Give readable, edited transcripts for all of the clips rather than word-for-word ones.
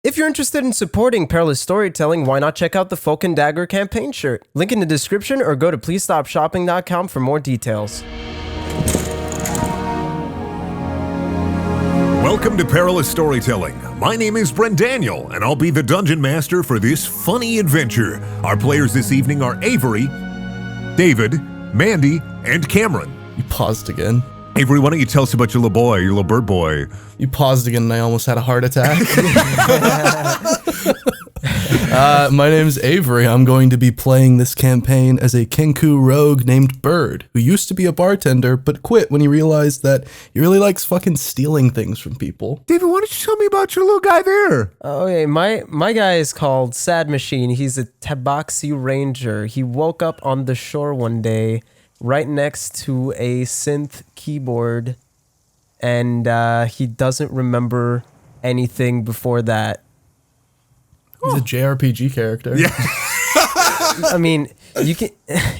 If you're interested in supporting Perilous storytelling, why not check out the Folk and Dagger campaign shirt? Link in the description or go to pleasestopshopping.com for more details. Welcome to Perilous Storytelling. My name is Brent Daniel, and I'll be the Dungeon Master for this funny adventure. Our players this evening are Avery, David, Mandy, and Cameron. You paused again. Avery, why don't you tell us about your little boy, your little bird boy? You paused again and I almost had a heart attack. My name's Avery. I'm going to be playing this campaign as a Kenku rogue named Bird, who used to be a bartender, but quit when he realized that he really likes fucking stealing things from people. David, why don't you tell me about your little guy there? Okay, my guy is called Sad Machine. He's a Tabaxi Ranger. He woke up on the shore one day right next to a synth keyboard, and he doesn't remember anything before that. He's a JRPG character. Yeah. I mean, you can,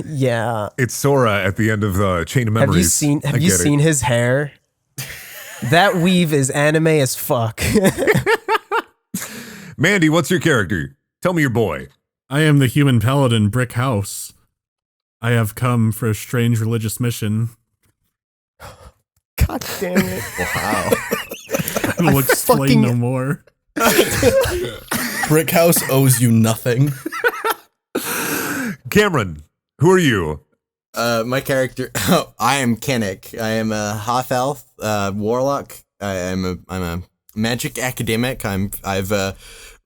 yeah. It's Sora at the end of Chain of Memories. Have you seen his hair? That weave is anime as fuck. Mandy, what's your character? Tell me your boy. I am the human paladin, Brick House. I have come for a strange religious mission. God damn it. Wow. I will explain no more. Brick House owes you nothing. Cameron, who are you? My character, I am Kennick. I am a half elf warlock. I'm a magic academic. I've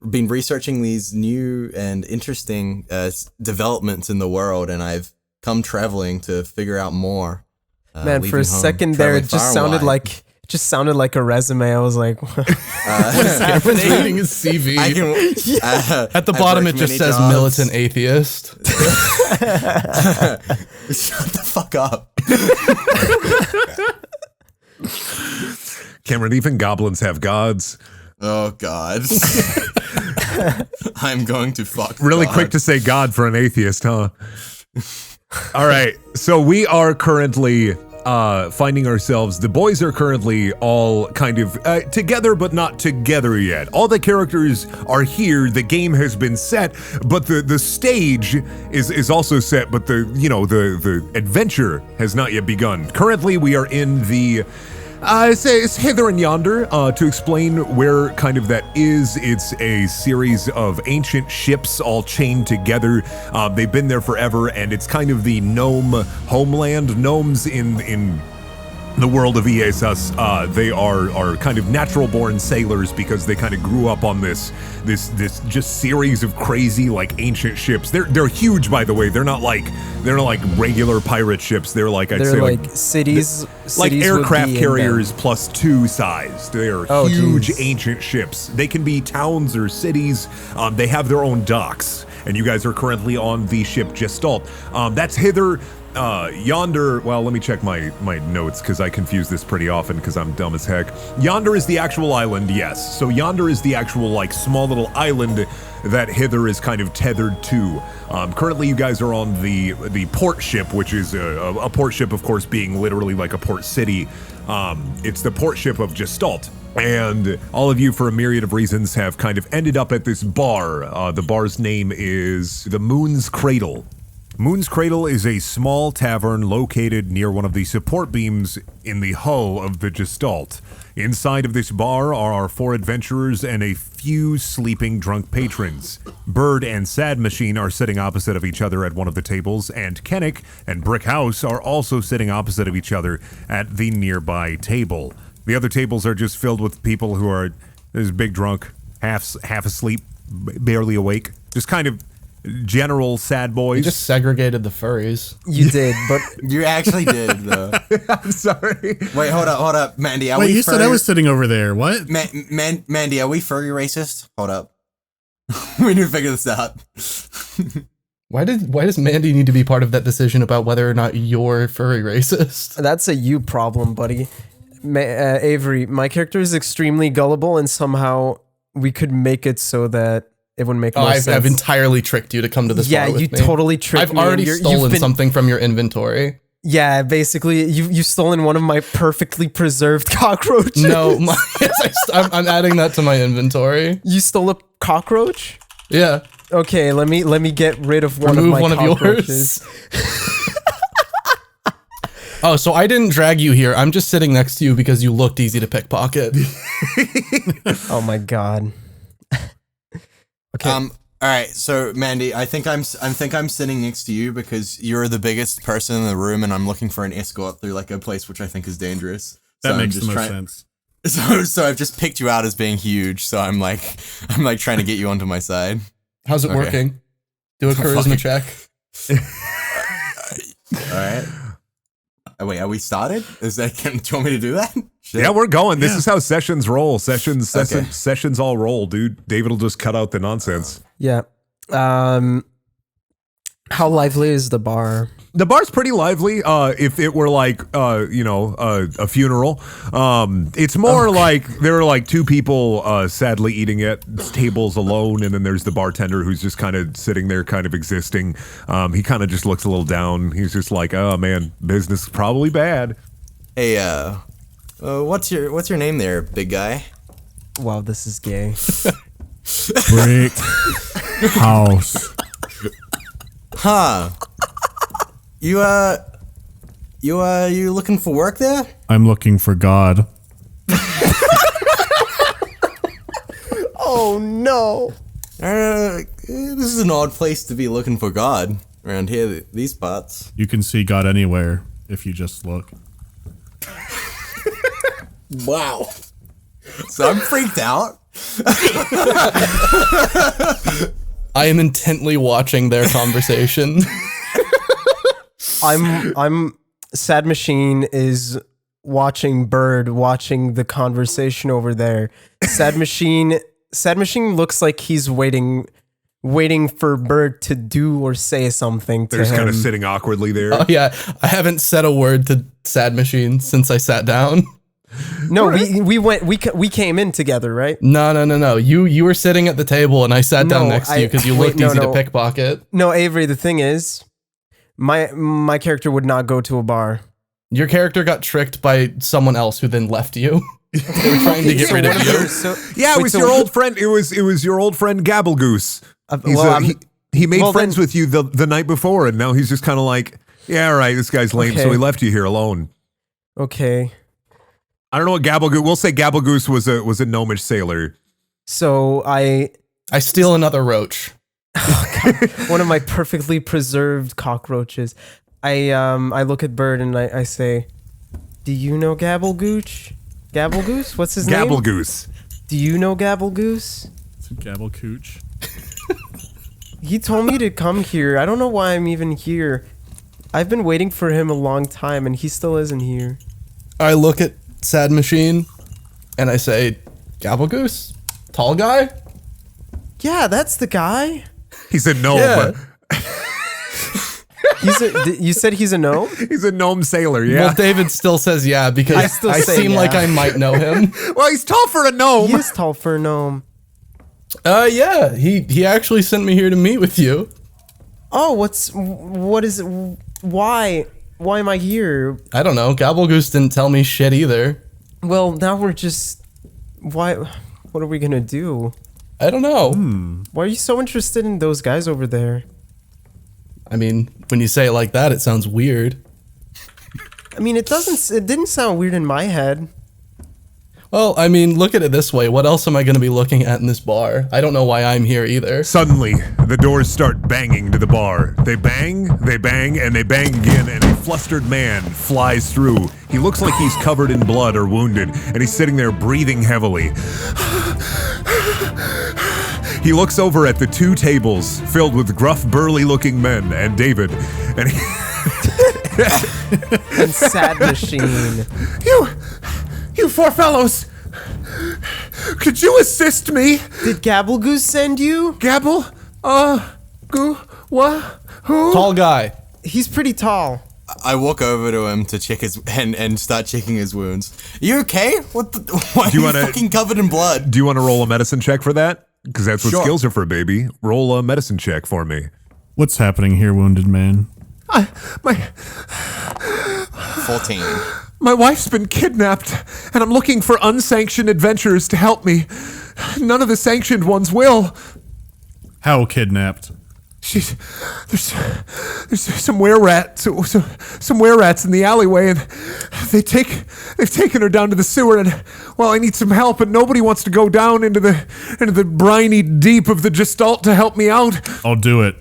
been researching these new and interesting developments in the world, and I've come traveling to figure out more. Man, for a second there, it just sounded like a resume. I was like, what is Cameron's reading his CV. At the bottom, it just says jobs. Militant atheist. Shut the fuck up. Cameron, even goblins have gods. Oh, God. I'm going to fuck Really God. quick to say God for an atheist, huh? All right, so we are currently finding ourselves, the boys are currently all kind of together, but not together yet. All the characters are here, the game has been set, but the stage is also set, but the adventure has not yet begun. Currently, we are in the it's hither and yonder. To explain where kind of that is, it's a series of ancient ships all chained together. They've been there forever, and it's kind of the gnome homeland. Gnomes in the world of ESS, they are kind of natural-born sailors because they kind of grew up on this just series of crazy like ancient ships. They're huge, by the way. They're not like regular pirate ships. They're like they're like cities like aircraft carriers plus 2 size. They are huge, geez. ancient ships. They can be towns or cities. They have their own docks, and you guys are currently on the ship Gestalt. That's hither. Yonder, well, let me check my notes because I confuse this pretty often because I'm dumb as heck. Yonder is the actual island, yes. So yonder is the actual like small little island that hither is kind of tethered to. Currently you guys are on the port ship, which is a port ship, of course, being literally like a port city. It's the port ship of Gestalt. And all of you, for a myriad of reasons, have kind of ended up at this bar. The bar's name is the Moon's Cradle. Moon's Cradle is a small tavern located near one of the support beams in the hull of the Gestalt. Inside of this bar are our 4 adventurers and a few sleeping drunk patrons. Bird and Sad Machine are sitting opposite of each other at one of the tables, and Kennick and Brick House are also sitting opposite of each other at the nearby table. The other tables are just filled with people who are big drunk, half asleep, barely awake, just kind of general sad boys. You just segregated the furries. You did, but You actually did, though. I'm sorry. Wait, hold up. Mandy, Wait, you said I was sitting over there. What? Mandy, are we furry racist? Hold up. We need to figure this out. Why does Mandy need to be part of that decision about whether or not you're furry racist? that's a you problem, buddy. Avery, my character is extremely gullible, and somehow we could make it so that it would make more sense. I've entirely tricked you to come to this bar with me. Yeah, you totally tricked I've me. already stolen something from your inventory. Yeah, basically, you've stolen one of my perfectly preserved cockroaches. No, I'm adding that to my inventory. You stole a cockroach? Yeah. Okay, let me get rid of one Remove of my one of cockroaches. yours. Oh, so I didn't drag you here. I'm just sitting next to you because you looked easy to pickpocket. Oh my god. Okay. All right, so Mandy, I think I'm sitting next to you because you're the biggest person in the room, and I'm looking for an escort through like a place which I think is dangerous. That So makes I'm the just most trying- sense. So I've just picked you out as being huge. So I'm like trying to get you onto my side. How's it Okay. working? Do a charisma check. All right. Oh, wait, are we started? Do you want me to do that? Shit. Yeah, we're going. This Yeah. is how sessions roll. Sessions Okay. sessions all roll, dude. David will just cut out the nonsense. Yeah. How lively is the bar? The bar's pretty lively. If it were like, a funeral, it's more like there are like two people, sadly eating at tables alone, and then there's the bartender who's just kind of sitting there, kind of existing. He kind of just looks a little down. He's just like, oh man, business is probably bad. Hey, what's your name there, big guy? Wow, this is gay. Brick house. Huh. You looking for work there? I'm looking for God. Oh no. This is an odd place to be looking for God around here, these parts. You can see God anywhere if you just look. Wow. So I'm freaked out. I am intently watching their conversation. I'm Sad Machine is watching Bird watching the conversation over there. Sad Machine looks like he's waiting for Bird to do or say something to They're just him. kind of sitting awkwardly there. Oh yeah, I haven't said a word to Sad Machine since I sat down. No, we came in together, right? No. You were sitting at the table and I sat down next to you because you looked easy to pickpocket. No, Avery, the thing is, my character would not go to a bar. Your character got tricked by someone else who then left you. They were trying to get rid of you. Yeah, it was your old friend. It was your old friend Gabblegoose. He made friends with you the night before, and now he's just kind of like, yeah, all right, this guy's lame, Okay. so he left you here alone. Okay. I don't know what Gabblegoose. We'll say Gabblegoose was a gnomish sailor. So I steal another roach. one of my perfectly preserved cockroaches. I look at Bird and I say, "Do you know Gabblegoose? Gabblegoose? What's his name? Gabblegoose. Do you know Gabblegoose? Gabble cooch. He told me to come here. I don't know why I'm even here. I've been waiting for him a long time and he still isn't here." I look at Sad Machine and I say, Gabblegoose? Tall guy? Yeah, that's the guy. He said no, Yeah. but You said he's a gnome? he's a gnome sailor. Yeah. Well, David still says yeah because I still say seem like yeah. I might know him. Well, he's tall for a gnome. He is tall for a gnome. Yeah, he actually sent me here to meet with you. Oh, what is it? Why am I here? I don't know. Gabblegoose didn't tell me shit either. Well, now we're just what are we gonna do? I don't know. Why are you so interested in those guys over there? I mean, when you say it like that, it sounds weird. I mean, it didn't sound weird in my head. Well, I mean, look at it this way. What else am I going to be looking at in this bar? I don't know why I'm here either. Suddenly, the doors start banging to the bar. They bang, and they bang again, and a flustered man flies through. He looks like he's covered in blood or wounded, and he's sitting there breathing heavily. He looks over at the two tables filled with gruff, burly-looking men and David, and he... And Sad Machine. You four fellows! Could you assist me? Did Gabblegoose send you? Gabble? Who? Tall guy. He's pretty tall. I walk over to him to check his and start checking his wounds. You okay? Why are you fucking covered in blood? Do you want to roll a medicine check for that? Because that's what Sure. skills are for, baby. Roll a medicine check for me. What's happening here, wounded man? My 14. my wife's been kidnapped, and I'm looking for unsanctioned adventurers to help me. None of the sanctioned ones will. How kidnapped? There's some were-rats in the alleyway, and they've taken her down to the sewer, and well, I need some help, and nobody wants to go down into the briny deep of the Gestalt to help me out. I'll do it.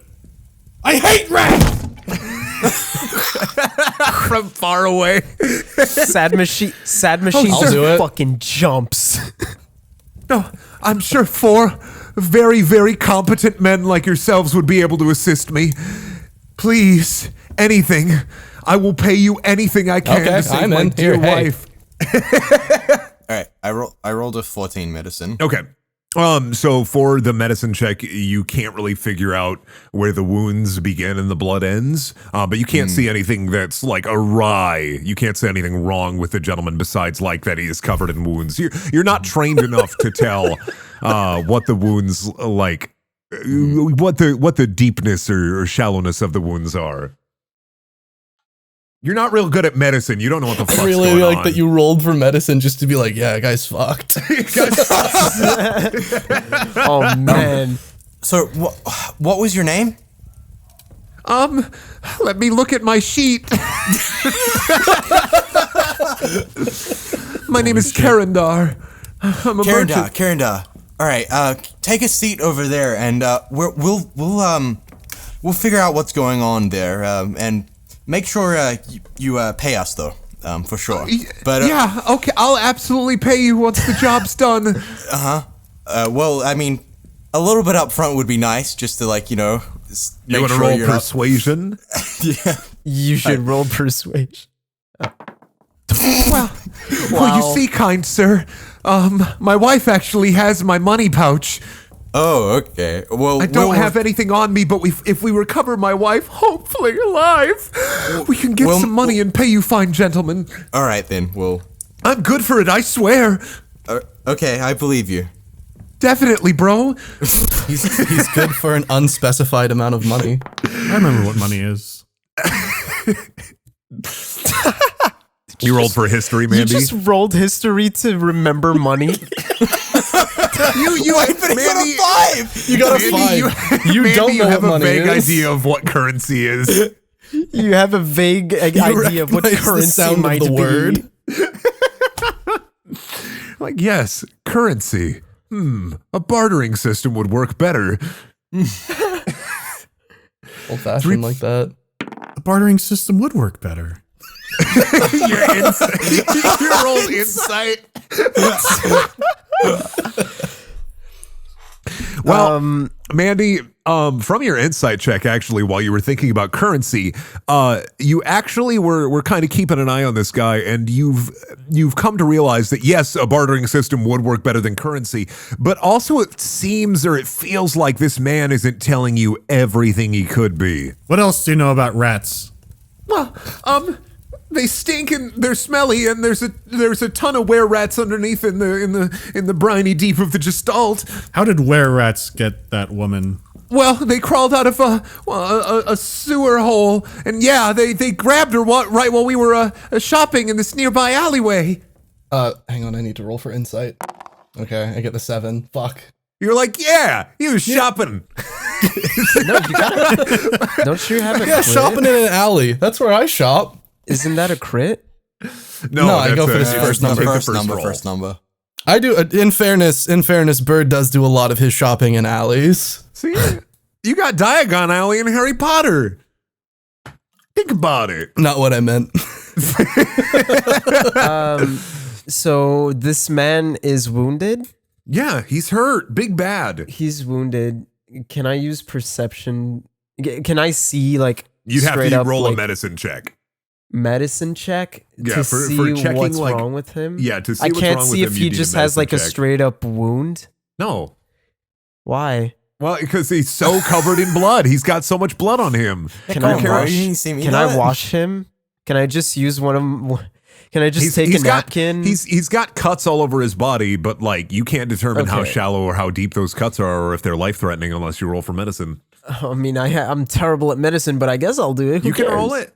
I hate rats. From far away. Sad machine I'll do it. fucking jumps. No, I'm sure 4 very, very competent men like yourselves would be able to assist me. Please, anything. I will pay you anything I can Okay, to save I'm my in. dear Here, hey. wife. All right, I rolled a 14 medicine. Okay. So for the medicine check, you can't really figure out where the wounds begin and the blood ends, but you can't see anything that's like awry. You can't see anything wrong with the gentleman besides like that he is covered in wounds. You're not trained enough to tell what the wounds like, what the deepness or shallowness of the wounds are. You're not real good at medicine. You don't know what the fuck's I really going like on. that you rolled for medicine just to be like, yeah, guy's fucked. Oh man. So, what was your name? Let me look at my sheet. My name is Karendar. I'm a merchant. Karendar. All right, take a seat over there, and we'll figure out what's going on there, and make sure you pay us though, for sure. But yeah, okay, I'll absolutely pay you once the job's done. well, I mean, a little bit up front would be nice, just to like You make want to sure roll you're not- persuasion? Yeah. You should roll persuasion. Well, you see, kind sir, my wife actually has my money pouch. Oh, okay. Well, I don't have anything on me, but if we recover my wife, hopefully alive, we can get some money and pay you fine gentlemen. All right then. Well, I'm good for it, I swear. okay, I believe you. Definitely, bro. He's good for an unspecified amount of money. I remember what money is. You rolled for history, You Mandy. just rolled history to remember money. You Mandy, 5. You got a Mandy, 5. you You don't you know have what a money vague is. idea of what currency is. You have a vague idea of what recognize the currency sound of might the be. word. Like, yes, currency. A bartering system would work better. Old fashioned like that. The bartering system would work better. Your old insight. Well, Mandy, from your insight check, actually, while you were thinking about currency, you actually were kind of keeping an eye on this guy, and you've come to realize that yes, a bartering system would work better than currency, but also it seems or it feels like this man isn't telling you everything he could be. What else do you know about rats? Well, they stink and they're smelly, and there's a ton of were-rats underneath in the briny deep of the Gestalt. How did were-rats get that woman? Well, they crawled out of a sewer hole, and yeah, they grabbed her right while we were shopping in this nearby alleyway. Hang on, I need to roll for insight. Okay, I get the 7. Fuck. You're like, yeah, he was shopping. No, you gotta. Don't you have a Yeah, crit? shopping in an alley. That's where I shop. Isn't that a crit? No, I go for this that's first the number. First number. I do. In fairness, Bird does do a lot of his shopping in alleys. See, you got Diagon Alley in Harry Potter. Think about it. Not what I meant. So this man is wounded. Yeah, he's hurt. Big bad. He's wounded. Can I use perception? Can I see like You'd have straight to up, roll like, a medicine check. medicine check Yeah, to for see checking, what's like- wrong with him? Yeah, to see I what's can't wrong see with if him, he you need a just has medicine like a check. straight up wound. No. Why? Well, because he's so covered in blood. He's got so much blood on him. Can Come I on, bro, wash? you didn't see me Can do I it. wash him? Can I just use one of? Can I just take a napkin? He's got cuts all over his body, but like you can't determine how Okay. shallow or how deep those cuts are, or if they're life threatening unless you roll for medicine. I mean, I'm terrible at medicine, but I guess I'll do it. Who You can cares? roll it.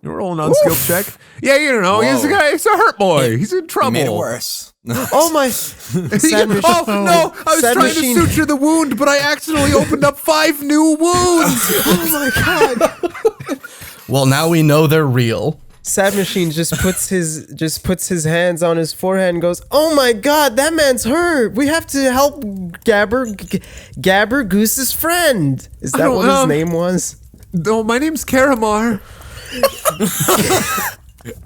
You roll an unskilled check. Yeah, you don't know. He's a Whoa. guy. He's a hurt boy. He's in trouble. Made it worse. Oh my! Sad machine. Oh no! I was Sad trying machine. to suture the wound, but I accidentally opened up 5 new wounds. Oh my god! Well, now we know they're real. Sad Machine just puts his hands on his forehead and goes, "Oh my god, that man's hurt. We have to help Gabber Goose's friend." Is that what his name was? No, my name's Karamar.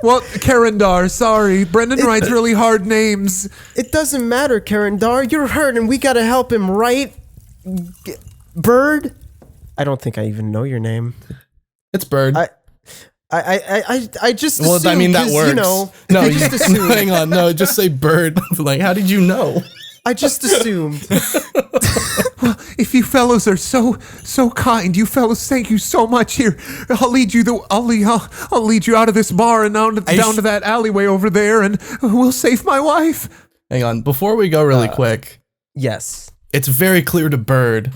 Well, Karandar, sorry. Brendan writes really hard names. It doesn't matter, Karandar. You're hurt, and we gotta help him, right? Bird. I don't think I even know your name. It's Bird. I just well, assumed, I mean, that 'cause, works. You know, no, I just assumed. hang on. No, just say Bird. Like, how did you know? I just assumed. If you fellows are so kind, you fellows, thank you so much. Here, I'll lead you out of this bar and down to that alleyway over there, and we'll save my wife. Hang on. Before we go really quick, Yes. it's very clear to Bird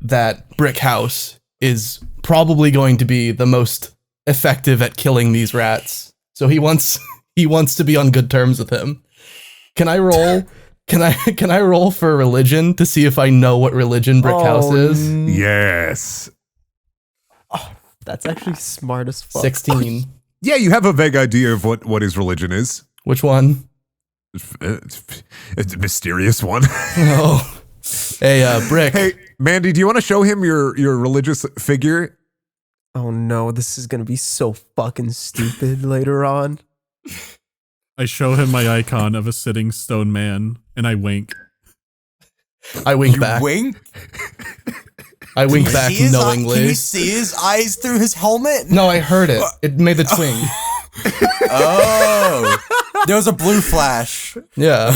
that Brick House is probably going to be the most effective at killing these rats. So he wants to be on good terms with him. Can I roll? Can I roll for religion to see if I know what religion Brick House is? Yes. That's actually smart as fuck. 16. Yeah, you have a vague idea of what his religion is. Which one? It's a mysterious one. Oh. Hey, Brick. Hey, Mandy, do you want to show him your religious figure? Oh no, this is gonna be so fucking stupid later on. I show him my icon of a sitting stone man, and I wink. I wink back. Wink? I wink back Can knowingly. you see his eyes through his helmet? No, I heard it. It made the twing. Oh. There was a blue flash. Yeah.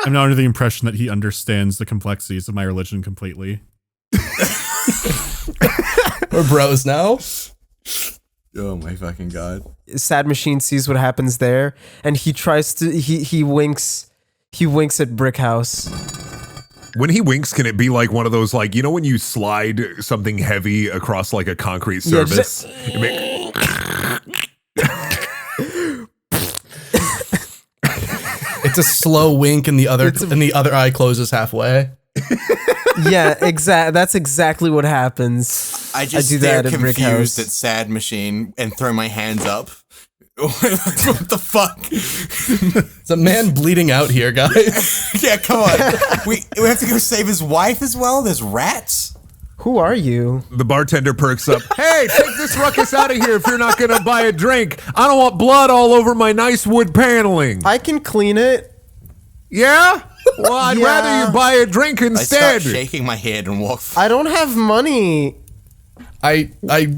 I'm now under the impression that he understands the complexities of my religion completely. We're bros now. Oh my fucking god. Sad Machine sees what happens there, and he tries to he winks at Brick House. When he winks, can it be like one of those, like, you know, when you slide something heavy across like a concrete surface? It It's a slow wink, and the other eye closes halfway. Yeah, that's exactly what happens. I just do stare that at Brick confused House. at Sad Machine and throw my hands up. What the fuck? There's a man bleeding out here, guys. Yeah, come on. We have to go save his wife as well? There's rats? Who are you? the bartender perks up. Hey, take this ruckus out of here if you're not gonna buy a drink. I don't want blood all over my nice wood paneling. I can clean it. Yeah? Well, I'd Yeah. rather you buy a drink I instead. start shaking my head and walk. I don't have money. I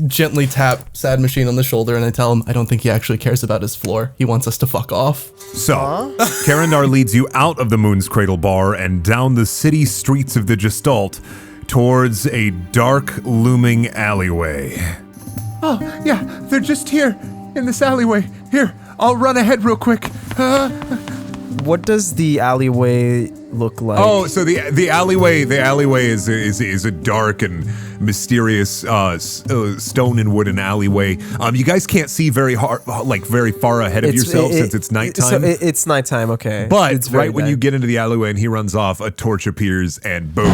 gently tap Sad Machine on the shoulder and I tell him I don't think he actually cares about his floor. He wants us to fuck off. So, Karandar leads you out of the Moon's Cradle bar and down the city streets of the Gestalt towards a dark, looming alleyway. Oh, yeah, they're just here in this alleyway. Here, I'll run ahead real quick. What does the alleyway look like? Oh, so the alleyway is a dark and mysterious stone and wooden alleyway. You guys can't see very far ahead of yourself since it's nighttime. So it's nighttime, okay. But it's very right when you get into the alleyway and he runs off, a torch appears and boom.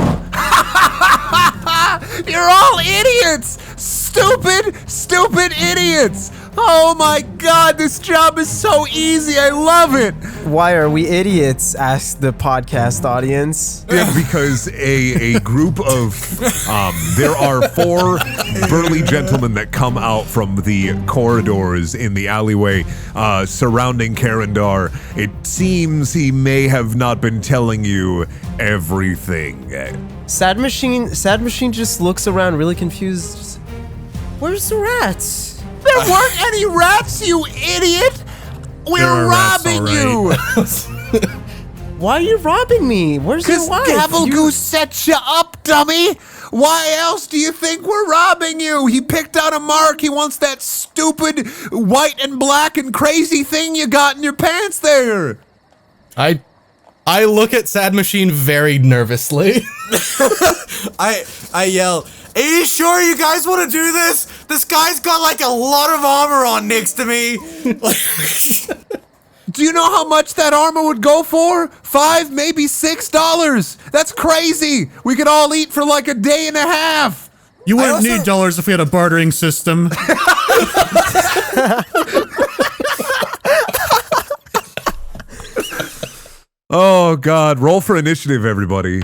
You're all idiots! Stupid idiots! Oh my god, this job is so easy. I love it. Why are we idiots? Asked the podcast audience. Yeah, because a group of there are 4 burly gentlemen that come out from the corridors in the alleyway surrounding Karandar. It seems he may have not been telling you everything. Sad Machine just looks around really confused. Where's the rats? There weren't any rats, you idiot! There We're are rats, robbing all right. you! Why are you robbing me? Where's your Because wife? Gavelgoose set you up, dummy! Why else do you think we're robbing you? He picked out a mark. He wants that stupid white and black and crazy thing you got in your pants there. I I look at Sad Machine very nervously. I yell, "Are you sure you guys want to do this? This guy's got like a lot of armor on next to me." Do you know how much that armor would go for? $5, maybe $6. That's crazy. We could all eat for like a day and a half. You wouldn't also- need dollars if we had a bartering system. Oh God! Roll for initiative, everybody.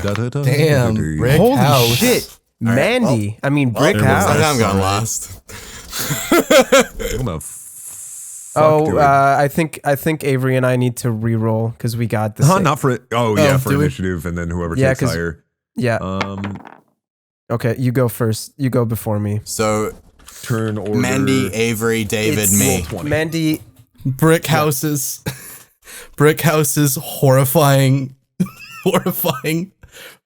Damn, Brick Holy House. shit. Mandy. I mean, Brick there was House. I'm going last. I'm gonna Oh, I think Avery and I need to re-roll because we got this. not for it. Oh yeah, for do we? initiative, and then whoever Yeah, takes 'cause- higher. Yeah. Okay, you go first. You go before me. So Turn order. Mandy, Avery, David, It's- me. 20. Mandy. Brick House's horrifying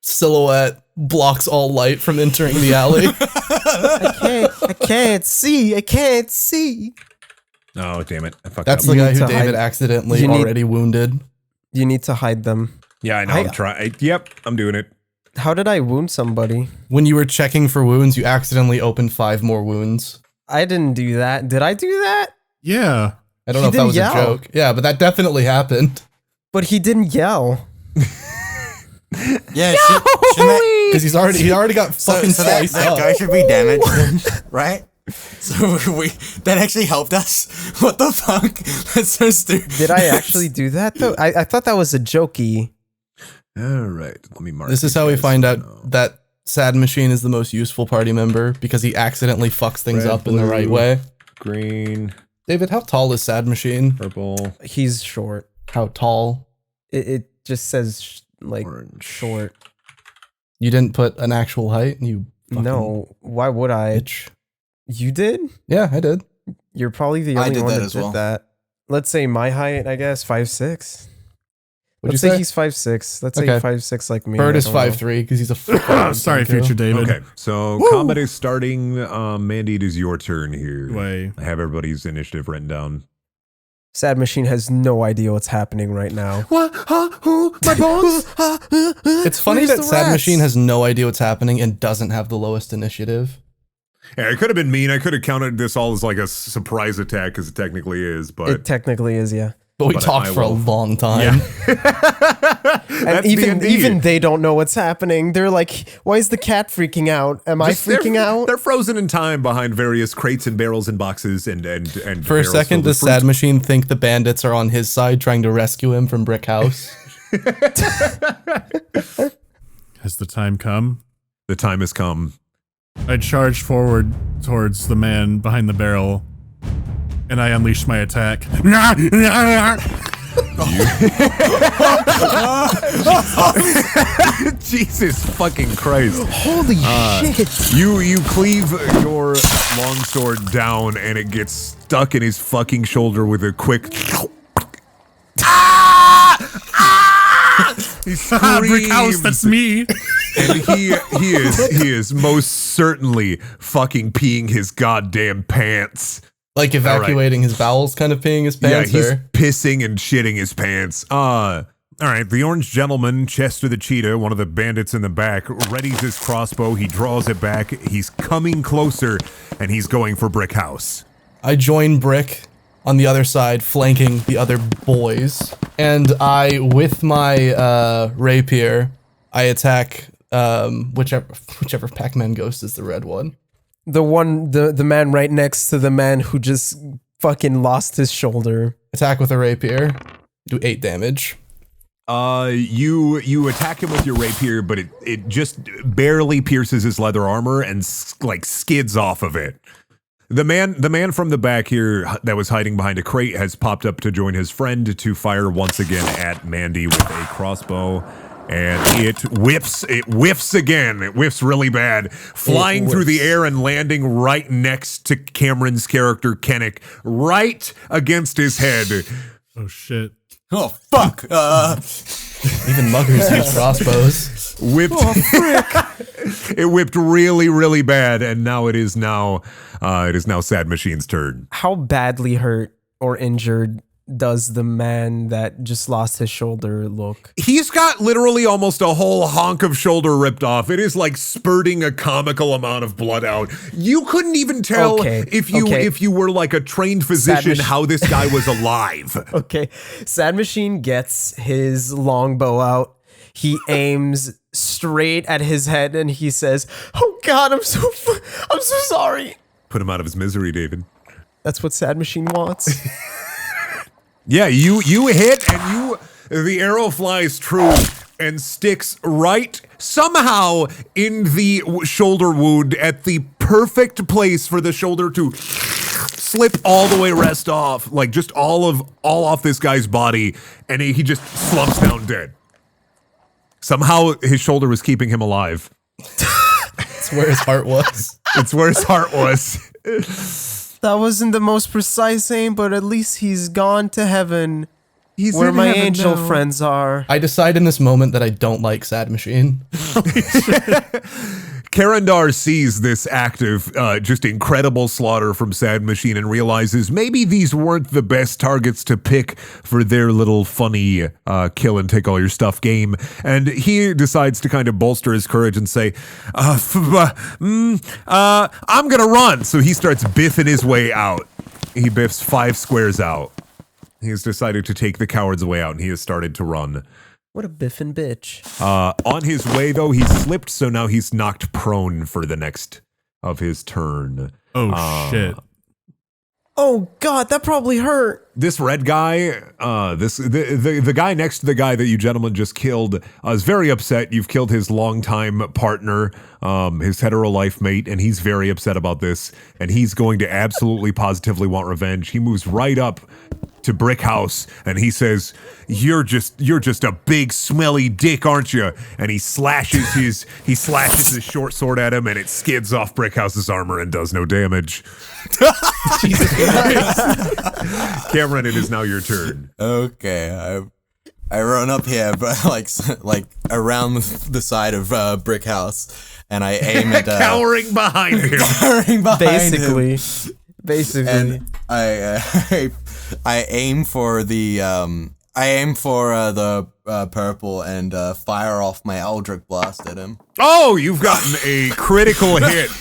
silhouette blocks all light from entering the alley. I can't see. Oh damn it! I fucked That's up. the guy need who to David hide- accidentally you need- already wounded. You need to hide them. Yeah, I know. I'm trying. Yep, I'm doing it. How did I wound somebody? When you were checking for wounds, you accidentally opened 5 more wounds. I didn't do that. Did I do that? Yeah. I don't He know if that didn't was yell. a joke. Yeah, but that definitely happened. But he didn't yell. Yeah, shouldn't that, Because he already got fucking so that, sliced that up. guy should be damaged, then, right? So that actually helped us. What the fuck? That's so stupid. Did I actually do that though? I thought that was a jokey. All right, let me mark. This is these how we guys find out now. that Sad Machine is the most useful party member, because he accidentally fucks things Red, up in the right blue. way. Green, David, how tall is Sad Machine? purple, He's short. How tall? It just says like Orange. short. You didn't put an actual height? You fucking No, why would I? bitch. You did? Yeah, I did. You're probably the I only did one that that as did well. that. Let's say my height, I guess, 5'6". What'd Let's you say say? he's 5'6". Let's Okay. say 5'6" like me. Bird I is don't know. 5'3" because he's a fucking Sorry, Kenku. future David. Okay, so combat is starting. Mandy, it is your turn here. Way. I have everybody's initiative written down. Sad Machine has no idea what's happening right now. What? Huh? Who? My bones? It's funny Where's that the Sad rats? Machine has no idea what's happening and doesn't have the lowest initiative. Yeah, it could have been mean. I could have counted this all as like a surprise attack, because it technically is. But It technically is, yeah. But we But talked I for a will. long time. And That's even D&D. even they don't know what's happening. They're like, "Why is the cat freaking out? Am I freaking out?" They're frozen in time behind various crates and barrels and boxes and For a barrels second, filled does with fruit. Sad Machine think the bandits are on his side trying to rescue him from Brick House? Has the time come? The time has come. I charge forward towards the man behind the barrel, and I unleash my attack. Jesus fucking Christ. Holy shit! You cleave your longsword down and it gets stuck in his fucking shoulder with a quick He Brick house, that's screams, me. and he is most certainly fucking peeing his goddamn pants. Like evacuating his bowels, kind of peeing his pants? Yeah, he's or? pissing and shitting his pants. All right, the orange gentleman, Chester the Cheetah, one of the bandits in the back, readies his crossbow. He draws it back. He's coming closer, and he's going for Brick House. I join Brick on the other side, flanking the other boys. And I, with my rapier, I attack whichever Pac-Man ghost is the red one. The man right next to the man who just fucking lost his shoulder. Attack with a rapier. Do 8 damage. You attack him with your rapier, but it just barely pierces his leather armor and like skids off of it. The man from the back here that was hiding behind a crate has popped up to join his friend to fire once again at Mandy with a crossbow. And it whiffs again. It whiffs really bad, flying through the air and landing right next to Cameron's character, Kennick, right against his head. Oh shit. Oh fuck! Even muggers use crossbows. Whipped. It whipped really, really bad, and now it is now Sad Machine's turn. How badly hurt or injured does the man that just lost his shoulder look? He's got literally almost a whole honk of shoulder ripped off. It is like spurting a comical amount of blood out. You couldn't even tell if you were like a trained physician how this guy was alive. Okay. Sad Machine gets his longbow out. He aims straight at his head and he says, "Oh God, I'm so sorry." Put him out of his misery, David. That's what Sad Machine wants. Yeah, you hit and the arrow flies true and sticks right somehow in the shoulder wound at the perfect place for the shoulder to slip all the way rest off, like just all off this guy's body, and he just slumps down dead. Somehow his shoulder was keeping him alive. It's where his heart was. It's where his heart was. That wasn't the most precise aim, but at least he's gone to heaven. He's where in my heaven angel now. friends are. I decide in this moment that I don't like Sad Machine. Karandar sees this act of just incredible slaughter from Sad Machine and realizes maybe these weren't the best targets to pick for their little funny kill and take all your stuff game. And he decides to kind of bolster his courage and say, I'm gonna run. So he starts biffing his way out. He biffs 5 squares out. He has decided to take the coward's way out and he has started to run. What a biffin' bitch. On his way, though, he slipped, so now he's knocked prone for the next of his turn. Oh, shit. Oh, God, that probably hurt. This red guy, the guy next to the guy that you gentlemen just killed, is very upset. You've killed his longtime partner, his hetero life mate, and he's very upset about this, and he's going to absolutely positively want revenge. He moves right up to Brick House and he says, you're just a big smelly dick, aren't you? And he slashes his short sword at him and it skids off Brick House's armor and does no damage. Jesus Christ. Cameron, it is now your turn. Okay, I run up here, but like around the side of Brick House, and I aim at cowering behind him. Basically, and I aim for the purple and fire off my Eldritch Blast at him. Oh, you've gotten a critical hit.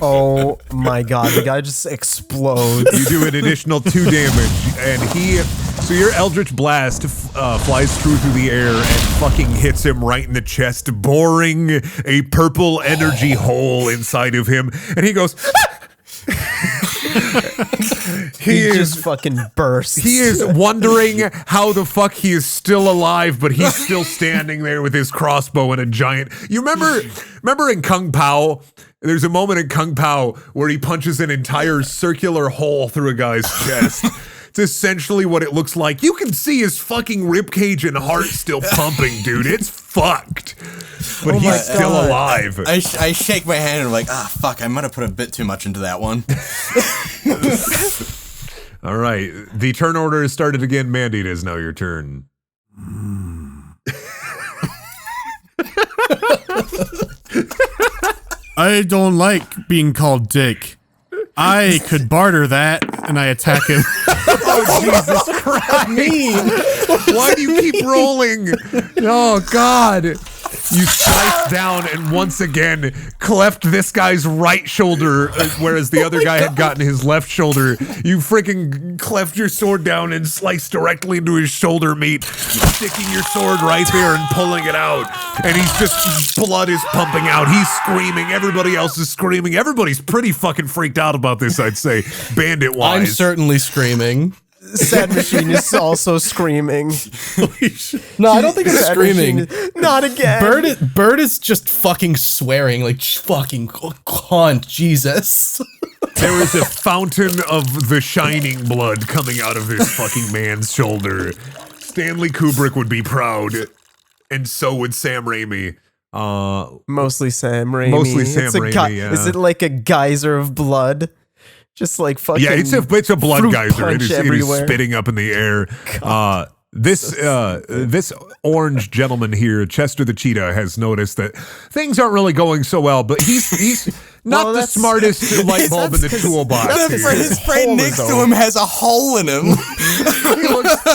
Oh my God, the guy just explodes. You do an additional 2 damage, and so your Eldritch Blast flies through the air and fucking hits him right in the chest, boring a purple energy hole inside of him, and he goes. He just fucking bursts. He is wondering how the fuck he is still alive, but he's still standing there with his crossbow and a giant. You remember in Kung Pao? There's a moment in Kung Pao where he punches an entire circular hole through a guy's chest. It's essentially what it looks like. You can see his fucking ribcage and heart still pumping, dude. It's fucked. But he's still alive. I shake my hand and I'm like, fuck, I might have put a bit too much into that one. All right. The turn order has started again. Mandy, it is now your turn. I don't like being called Dick. I could barter that, and I attack him. Oh, Jesus Christ. Why do you keep rolling? Oh, God. You sliced down and once again cleft this guy's right shoulder, whereas the other guy had gotten his left shoulder. You freaking cleft your sword down and sliced directly into his shoulder meat, sticking your sword right there and pulling it out. And blood is pumping out. He's screaming. Everybody else is screaming. Everybody's pretty fucking freaked out about this, I'd say, bandit-wise. I'm certainly screaming. Sad Machine is also screaming. No, I don't think I'm Sad screaming. Machine, not again. Bird is just fucking swearing, like fucking cunt, Jesus. There is a fountain of the shining blood coming out of this fucking man's shoulder. Stanley Kubrick would be proud, and so would Sam Raimi. Mostly Sam Raimi. Mostly Sam Raimi, yeah. Is it like a geyser of blood? Just like fucking. Yeah, it's a blood fruit geyser. It punch is everywhere. spitting up in the air. This orange gentleman here, Chester the Cheetah, has noticed that things aren't really going so well. But he's not Well, the that's- smartest light bulb in the toolbox. His here. friend next to him has a hole in him.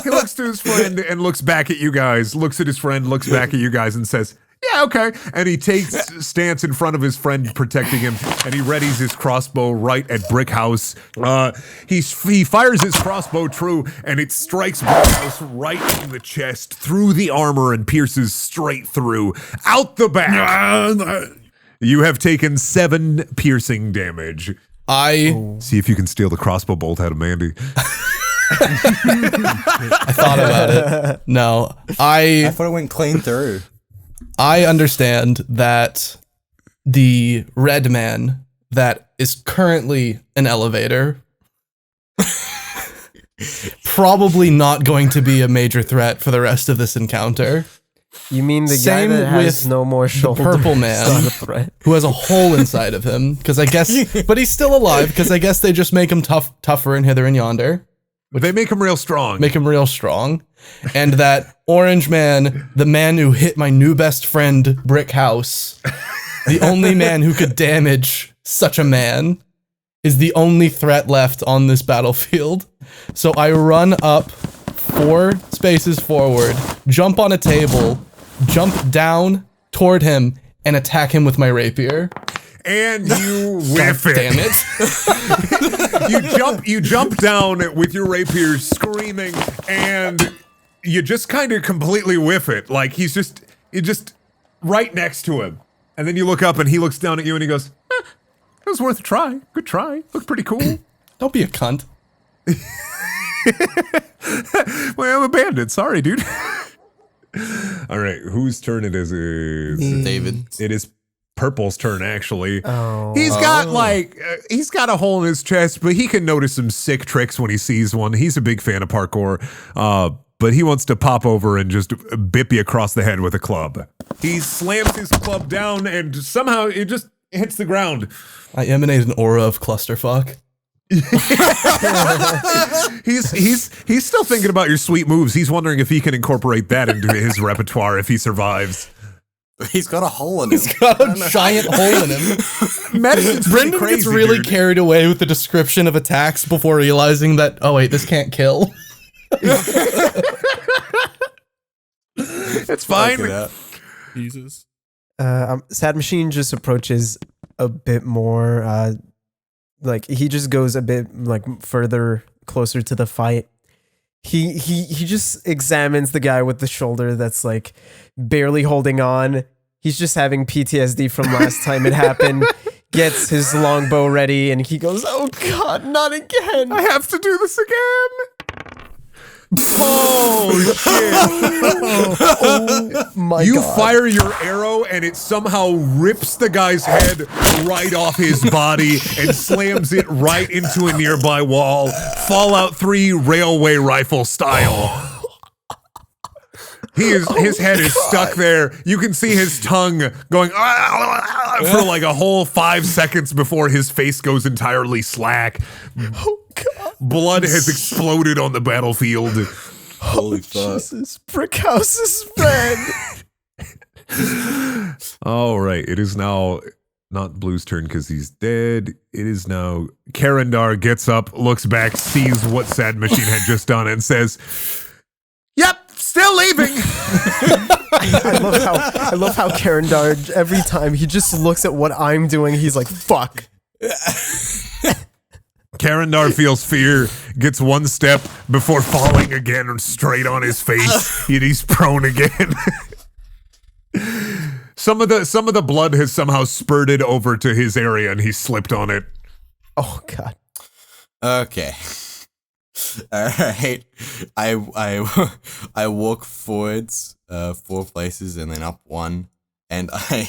He looks to his friend and looks back at you guys, looks at his friend, looks back at you guys and says, yeah, okay. And he takes stance in front of his friend protecting him, and he readies his crossbow right at Brickhouse. He fires his crossbow true, and it strikes Brickhouse right in the chest, through the armor, and pierces straight through, out the back. You have taken 7 piercing damage. See if you can steal the crossbow bolt out of Mandy. I thought about it. No, I thought it went clean through. I understand that the red man that is currently an elevator probably not going to be a major threat for the rest of this encounter. You mean the Same guy that has with no more shoulders? purple man. Not a threat. Who has a hole inside of him, because I guess, but he's still alive, because I guess they just make him tougher and hither and yonder. They make him real strong. Make him real strong. And that orange man, the man who hit my new best friend, Brickhouse, the only man who could damage such a man, is the only threat left on this battlefield. So I run up 4 spaces forward, jump on a table, jump down toward him, and attack him with my rapier. And you whiff it. Damn it. You jump down with your rapier screaming, and you just kind of completely whiff it. Like you're just right next to him. And then you look up and he looks down at you and he goes, it was worth a try. Good try. Looked pretty cool. Don't be a cunt. Well, I'm a bandit. Sorry, dude. All right, whose turn it is? David. It is Purple's turn, actually. Oh. He's got he's got a hole in his chest, but he can notice some sick tricks when he sees one. He's a big fan of parkour, but he wants to pop over and just bip you across the head with a club. He slams his club down, and somehow it just hits the ground. I emanate an aura of clusterfuck. He's still thinking about your sweet moves. He's wondering if he can incorporate that into his repertoire if he survives. He's got a hole in him. He's got a giant hole in him. Medicine's Brendan crazy, gets really dude. carried away with the description of attacks before realizing that, oh wait, this can't kill. It's fine. Jesus. Sad Machine just approaches a bit more. Like he just goes a bit like further closer to the fight. He just examines the guy with the shoulder that's like barely holding on. He's just having PTSD from last time it happened. Gets his longbow ready and he goes, "Oh God, not again! I have to do this again." Oh shit! Oh my You God. fire your arrow and it somehow rips the guy's head right off his body and slams it right into a nearby wall, Fallout 3 railway rifle style. His head is stuck there. You can see his tongue going for like a whole 5 seconds before his face goes entirely slack. Oh God. Blood has exploded on the battlefield. Holy fuck. Jesus, Brickhouse is fed. All right, it is now not Blue's turn because he's dead. It is now Karandar gets up, looks back, sees what Sad Machine had just done, and says, "Yep, still leaving." I love how Karandar, every time he just looks at what I'm doing, he's like, "Fuck." Karandar feels fear, gets one step before falling again straight on his face. He's prone again. Some of the blood has somehow spurted over to his area and he slipped on it. Oh God. Okay. All right. I walk forwards 4 places and then up 1, and I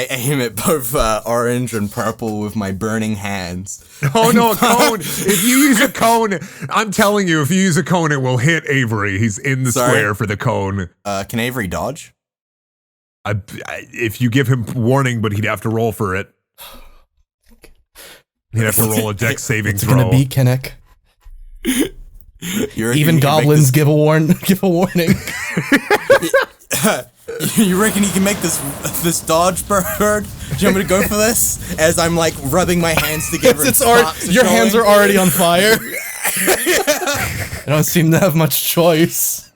aim at both orange and purple with my burning hands. Oh no, a cone! If you use a cone, I'm telling you, if you use a cone, it will hit Avery. He's in the square for the cone. Can Avery dodge? If you give him warning, but he'd have to roll for it. He'd have to roll a dex saving It's throw. gonna be Kinnick. You reckon Even you can make goblins give a warning. You reckon you can make this dodge, Bird? Do you want me to go for this? As I'm like rubbing my hands together. Your hands are already on fire. I don't seem to have much choice.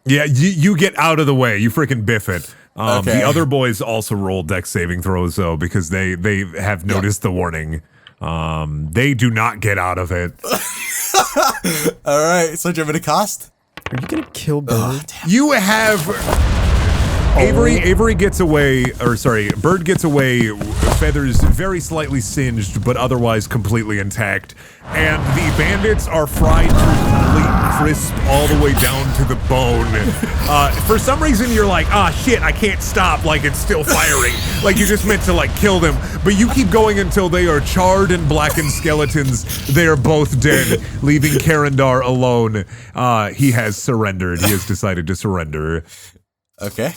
Yeah, you get out of the way. You freaking biff it. Okay. The other boys also roll dex saving throws though because they have noticed the warning. They do not get out of it. All right, so do you want me to cast? Are you gonna kill Bird? You have Avery gets away, or sorry, Bird gets away, feathers very slightly singed, but otherwise completely intact. And the bandits are fried to complete crisp all the way down to the bone. For some reason, you're like, ah, shit, I can't stop, like it's still firing. Like you just meant to like kill them, but you keep going until they are charred and blackened skeletons. They are both dead, leaving Karandar alone. He has surrendered. He has decided to surrender. Okay.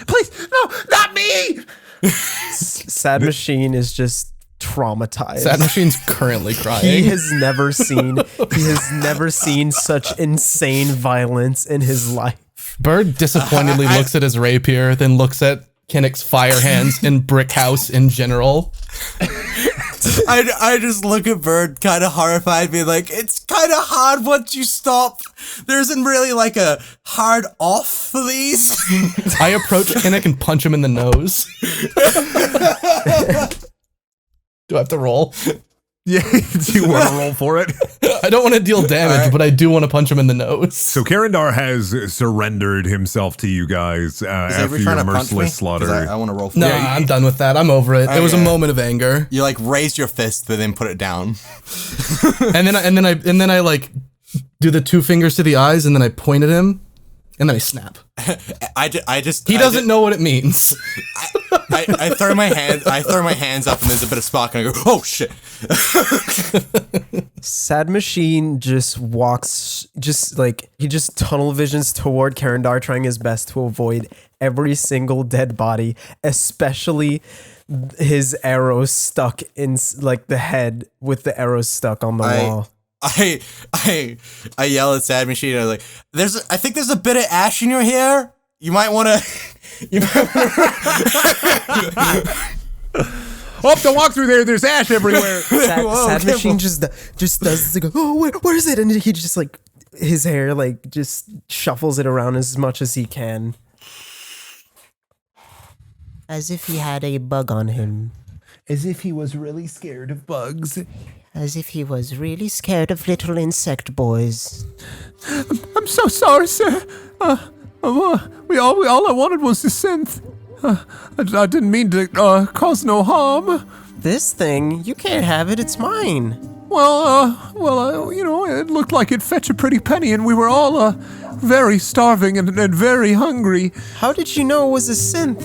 Please, no, not me! Sad Machine is just traumatized. Sad Machine's currently crying. He has never seen such insane violence in his life. Bird disappointedly looks at his rapier, then looks at Kinnick's fire hands and brick house in general. I just look at Bird kind of horrified, being like, it's kind of hard once you stop. There isn't really like a hard off for these. I approach Kinnick and punch him in the nose. Do I have to roll? Yeah, do you want to roll for it? I don't want to deal damage, but I do want to punch him in the nose. So Karandar has surrendered himself to you guys after your merciless slaughter. I want to roll for No, it. I'm done with that. I'm over it. It was a moment of anger. You like raise your fist, but then put it down. And then I like do the 2 fingers to the eyes, and then I point at him, and then I snap. He doesn't know what it means. I throw my hands up, and there's a bit of spark, and I go, oh shit. Sad Machine just walks, he just tunnel visions toward Karandar, trying his best to avoid every single dead body, especially his arrows stuck in like the head with the arrows stuck on the wall. I yell at Sad Machine. I was like, I think there's a bit of ash in your hair. You might want to. Oh, don't walk through there. There's ash everywhere. Sad Machine just does this. Like, oh, where is it? And he just like his hair like just shuffles it around as much as he can, as if he had a bug on him. As if he was really scared of bugs. As if he was really scared of little insect boys. I'm so sorry, sir. All I wanted was the synth. I didn't mean to cause no harm. This thing, you can't have it. It's mine. Well, you know, it looked like it'd fetch a pretty penny, and we were all very starving and very hungry. How did you know it was a synth?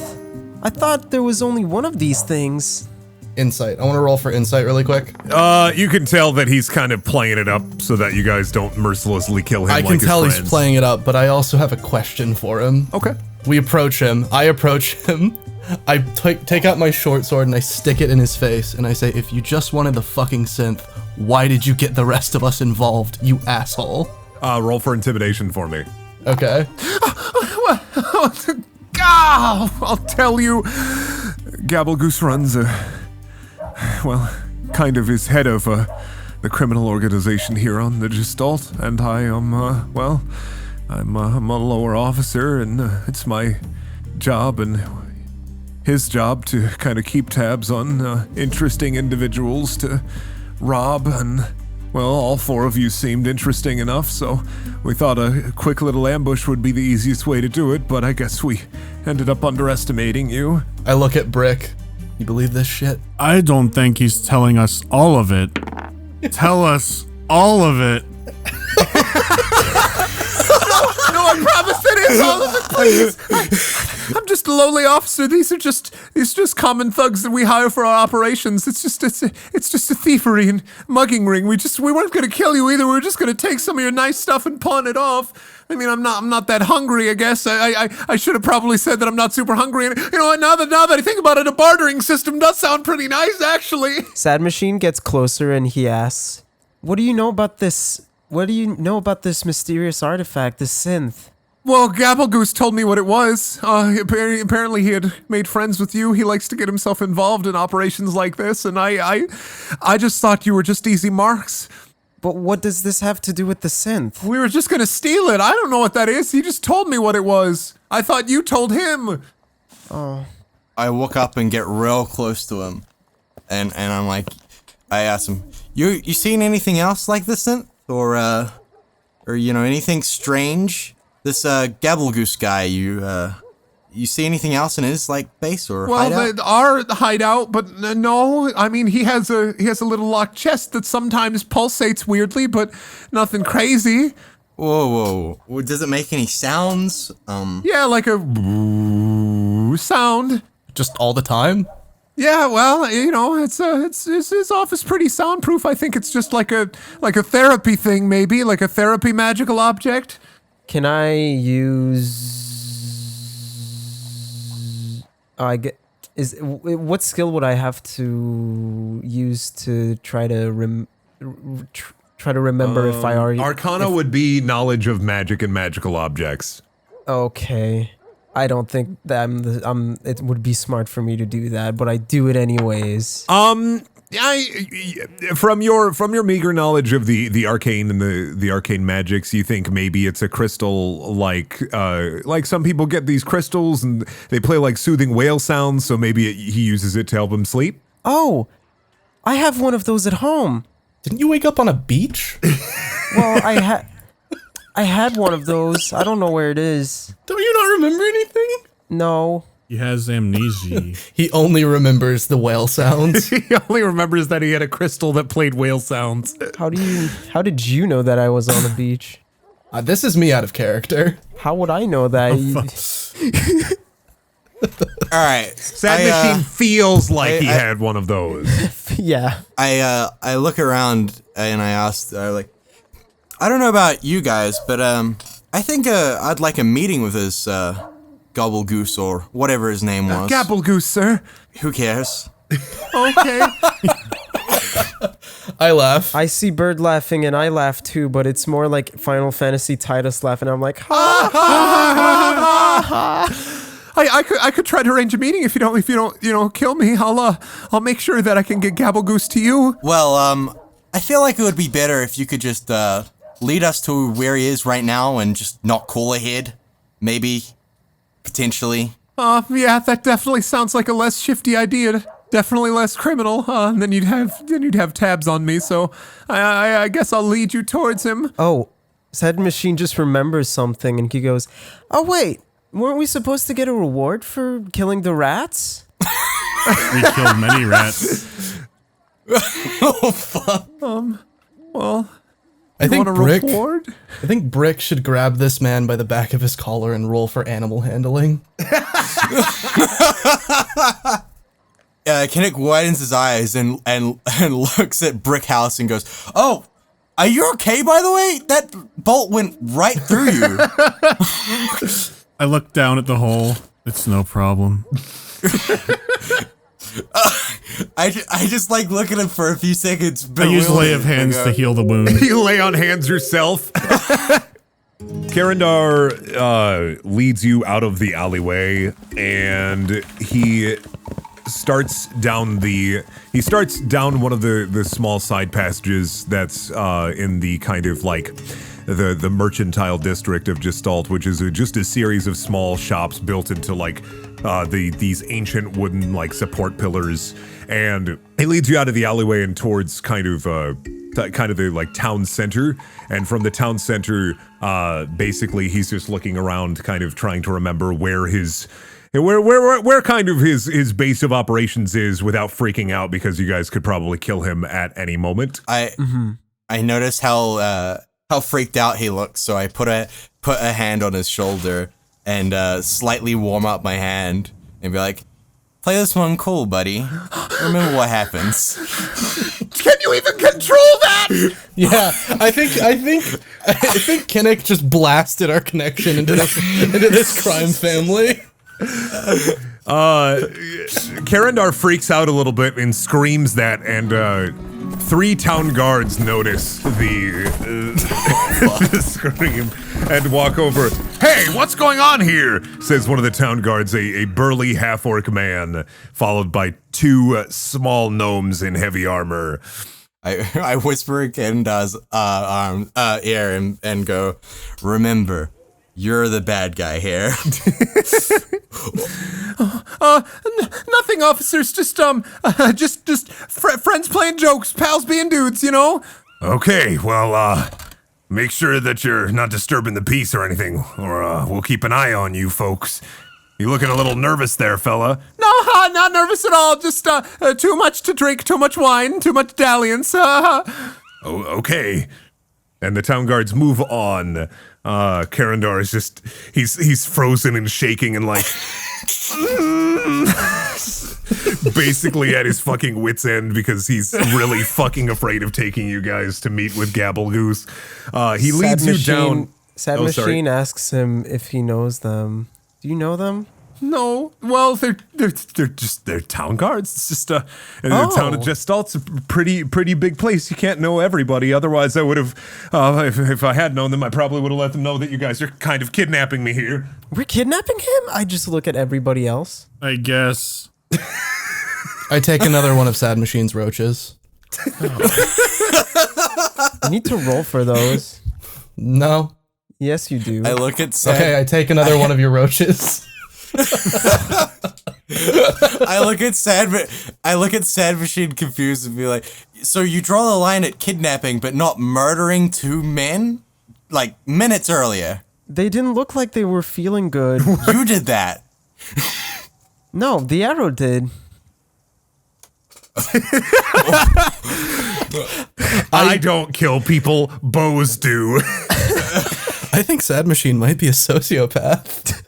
I thought there was only one of these things. Insight. I want to roll for insight really quick. You can tell that he's kind of playing it up so that you guys don't mercilessly kill him. I can tell he's playing it up, but I also have a question for him. Okay. We approach him. I approach him. I take out my short sword and I stick it in his face and I say, if you just wanted the fucking synth, why did you get the rest of us involved, you asshole? Roll for intimidation for me. Okay. I'll tell you. Gabblegoose runs kind of is head of the criminal organization here on the Gestalt, and I am, I'm a lower officer, and it's my job and his job to kind of keep tabs on interesting individuals to rob, and, well, all 4 of you seemed interesting enough, so we thought a quick little ambush would be the easiest way to do it, but I guess we ended up underestimating you. I look at Brick. You believe this shit? I don't think he's telling us all of it. Tell us all of it. No, I promise it is all of it, please. I'm just a lowly officer. These are just common thugs that we hire for our operations. It's just a thievery and mugging ring. We weren't gonna kill you either. We were just gonna take some of your nice stuff and pawn it off. I mean, I'm not that hungry, I guess. I should have probably said that I'm not super hungry. And you know what, now that I think about it, a bartering system does sound pretty nice, actually. Sad Machine gets closer and he asks, What do you know about this mysterious artifact, this synth? Well, Gabblegoose told me what it was. Apparently he had made friends with you. He likes to get himself involved in operations like this, and I just thought you were just easy marks. But what does this have to do with the synth? We were just gonna steal it. I don't know what that is. He just told me what it was. I thought you told him. Oh. I walk up and get real close to him, and I'm like, I ask him, you seen anything else like this synth, or anything strange? This Gabblegoose guy, you see anything else in his base or hideout? Well, our hideout, but no. I mean, he has a little locked chest that sometimes pulsates weirdly, but nothing crazy. Whoa! Does it make any sounds? Yeah, like a sound. Just all the time? Yeah, well, it's his office pretty soundproof. I think it's just like a therapy thing, maybe like a therapy magical object. Can I use? What skill would I have to use to try to remember if I already? Arcana would be knowledge of magic and magical objects. Okay, I don't think that it would be smart for me to do that, but I do it anyways. From your meager knowledge of the arcane and the arcane magics, you think maybe it's a crystal like some people get these crystals and they play like soothing whale sounds, so maybe he uses it to help him sleep. Oh, I have one of those at home. Didn't you wake up on a beach? Well, I had one of those. I don't know where it is. Don't you not remember anything? No. He has amnesia. He only remembers the whale sounds. He only remembers that he had a crystal that played whale sounds. How did you know that I was on the beach? This is me out of character. How would I know that? All right. Sad Machine feels like he had one of those. Yeah. I look around and I ask, I don't know about you guys, but I think I'd like a meeting with this Gobblegoose or whatever his name was. Gabblegoose, sir. Who cares? Okay. I laugh. I see Bird laughing and I laugh too, but it's more like Final Fantasy Titus laughing. I'm like, ha ha ha ha ha. I could try to arrange a meeting if you don't kill me. I'll make sure that I can get Gabblegoose to you. Well, I feel like it would be better if you could just lead us to where he is right now and just not call ahead, maybe, potentially. Yeah, that definitely sounds like a less shifty idea. Definitely less criminal. And then you'd have tabs on me. So I guess I'll lead you towards him. Oh, Sad Machine just remembers something and he goes, oh wait, weren't we supposed to get a reward for killing the rats? We killed many rats. Oh fuck. Well, I think want a Brick. reward? I think Brick should grab this man by the back of his collar and roll for animal handling. Kinnick widens his eyes and looks at Brick House and goes, "Oh, are you okay? By the way, that bolt went right through you." I look down at the hole. It's no problem. I just like look at him for a few seconds. I use lay of hands to heal the wound. You lay on hands yourself. Karandar leads you out of the alleyway, and he starts down one of the small side passages that's in the kind of like the mercantile district of Gestalt, which is just a series of small shops built into like these ancient wooden like support pillars, and he leads you out of the alleyway and towards kind of the like town center. And from the town center, basically he's just looking around, kind of trying to remember where kind of his base of operations is without freaking out, because you guys could probably kill him at any moment. I notice how freaked out he looks, so I put a hand on his shoulder and slightly warm up my hand and be like, "Play this one cool, buddy. Remember what happens." Can you even control that? Yeah, I think Kinnick just blasted our connection into this crime family. Karandar freaks out a little bit and screams that, and 3 town guards notice the scream, and walk over. Hey, what's going on here? Says one of the town guards, a burly half-orc man, followed by two small gnomes in heavy armor. I whisper in Kenda's ear and go, remember, you're the bad guy here. Nothing, officers. Just friends playing jokes, pals being dudes, you know? Okay, well, make sure that you're not disturbing the peace or anything, or we'll keep an eye on you folks. You looking a little nervous there, fella. No, not nervous at all. Just too much to drink, too much wine, too much dalliance. Oh, okay. And the town guards move on. Karandar is just, he's frozen and shaking and like, basically at his fucking wit's end because he's really fucking afraid of taking you guys to meet with Gabblegoose. He leads you down. Sad Machine asks him if he knows them. Do you know them? No. Well, they're town guards. It's just the town of Gestalt's a pretty big place. You can't know everybody. Otherwise, I would have. If I had known them, I probably would have let them know that you guys are kind of kidnapping me here. We're kidnapping him? I just look at everybody else. I guess. I take another one of Sad Machine's roaches. I need to roll for those. No. Yes, you do. I look at Sad. Okay, I take another one of your roaches. I look at Sad Machine confused and be like, so you draw the line at kidnapping but not murdering two men? Like minutes earlier. They didn't look like they were feeling good. You did that. No, the arrow did. I don't kill people, bows do. I think Sad Machine might be a sociopath.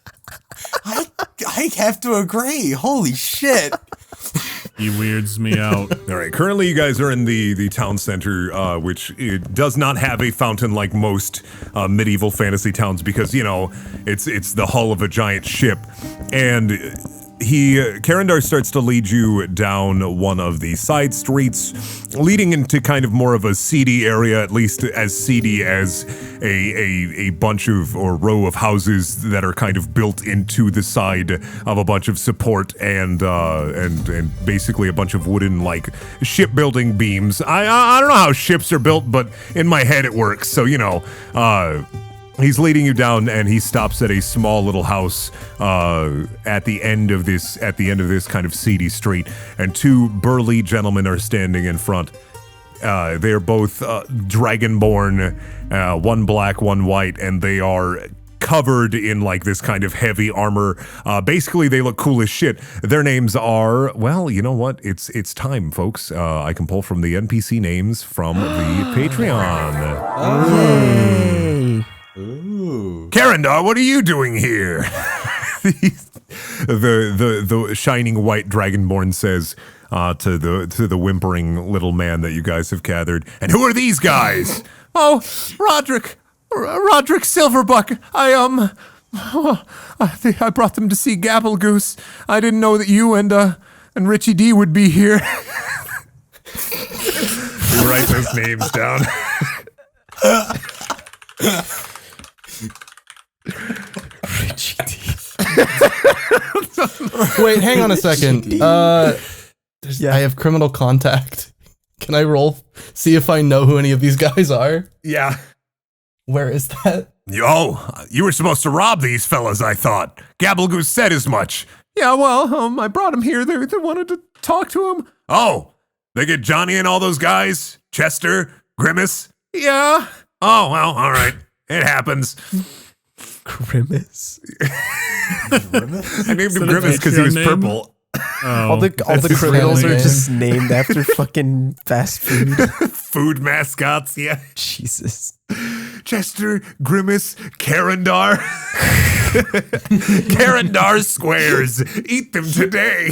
I have to agree. Holy shit. He weirds me out. All right, currently you guys are in the town center, which does not have a fountain like most medieval fantasy towns because, you know, it's the hull of a giant ship. And Karandar starts to lead you down one of the side streets, leading into kind of more of a seedy area, at least as seedy as a bunch of, or row of houses that are kind of built into the side of a bunch of support and basically a bunch of wooden, like, shipbuilding beams. I don't know how ships are built, but in my head it works, so, you know, he's leading you down, and he stops at a small little house at the end of this kind of seedy street, and two burly gentlemen are standing in front. They're both dragonborn, one black, one white, and they are covered in like this kind of heavy armor. Basically, they look cool as shit. Their names are, well, you know what? It's time, folks. I can pull from the NPC names from the Patreon. Yay! Ooh. Karandar, what are you doing here? the shining white dragonborn says to the whimpering little man that you guys have gathered. And who are these guys? Oh, Roderick Silverbuck. I brought them to see Gabblegoose. I didn't know that you and Richie D would be here. We write those names down. Richie D. Wait, hang on a second. I have criminal contact. Can I roll? See if I know who any of these guys are? Yeah. Where is that? You were supposed to rob these fellas, I thought. Gabblegoose said as much. Yeah, well, I brought him here. They wanted to talk to him. Oh, they get Johnny and all those guys? Chester? Grimace? Yeah. Oh, well, all right. It happens. Grimace. I named him Grimace because he was purple. All the criminals are just named after fucking fast food. Food mascots, yeah. Jesus. Chester, Grimace, Karandar. Karandar squares. Eat them today.